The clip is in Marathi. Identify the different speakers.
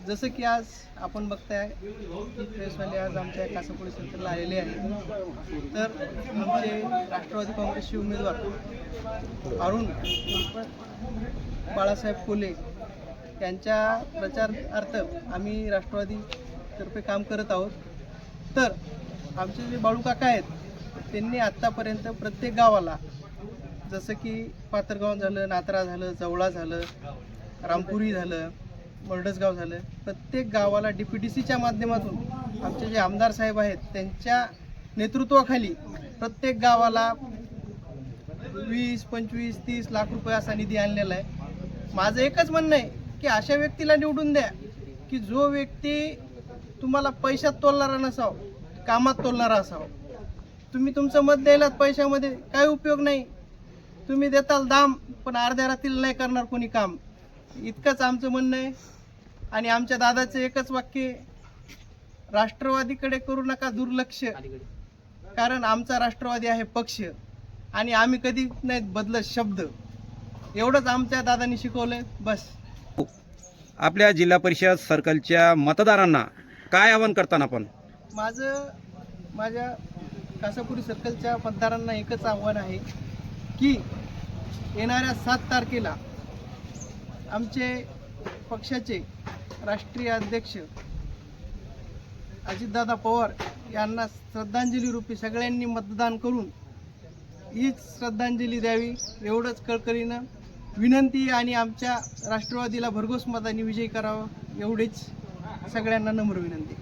Speaker 1: जसं की आज आपण बघताय की प्रेसवाले आज आमच्या कासापोळी सेंटरला आलेले आहेत, तर आमचे राष्ट्रवादी काँग्रेसचे उमेदवार अरुण बाळासाहेब कोले यांच्या प्रचारार्थ आम्ही राष्ट्रवादीतर्फे काम करत आहोत। तर आमचे जे बाळू काका आहेत त्यांनी आत्तापर्यंत प्रत्येक गावाला, जसं की पातरगाव झालं, नात्रा झालं, जवळा झालं, रामपुरी झालं, मरडसगाव झालं, प्रत्येक गावाला DPDCच्या माध्यमातून आमचे जे आमदार साहेब आहेत त्यांच्या नेतृत्वाखाली प्रत्येक गावाला 20, 25, 30 लाख रुपये असा निधी आणलेला आहे। माझं एकच म्हणणं आहे की अशा व्यक्तीला निवडून द्या की जो व्यक्ती तुम्हाला पैशात तोलणारा नसावा, कामात तोलणारा असावा। तुम्ही तुमचं मत द्यायला पैशामध्ये काय उपयोग नाही, तुम्ही देताल दाम पण अर्ध्या रात्रीला नाही करणार कोणी काम, इतकंच आमचं म्हणणं आहे। आणि आमच्या दादाचं एकच वाक्य, राष्ट्रवादीकडे करू नका दुर्लक्ष, कारण आमचा राष्ट्रवादी आहे पक्ष आणि आम्ही कधी नाही बदलत शब्द, एवढंच आमच्या दादांनी शिकवलंय बस।
Speaker 2: आपल्या जिल्हा परिषद सर्कलच्या मतदारांना काय आवाहन करताना आपण?
Speaker 1: माझ्या कासापुरी सर्कलच्या मतदारांना एकच आव्हान आहे की येणाऱ्या 7 तारखेला आमचे पक्षाचे राष्ट्रीय अध्यक्ष अजितदादा पवार यांना श्रद्धांजली रूपी सगळ्यांनी मतदान करून हीच श्रद्धांजली द्यावी, एवढंच कळकळीनं विनंती। आणि आमच्या राष्ट्रवादीला भरघोस मतांनी विजयी करावा, एवढीच सगळ्यांना नम्र विनंती।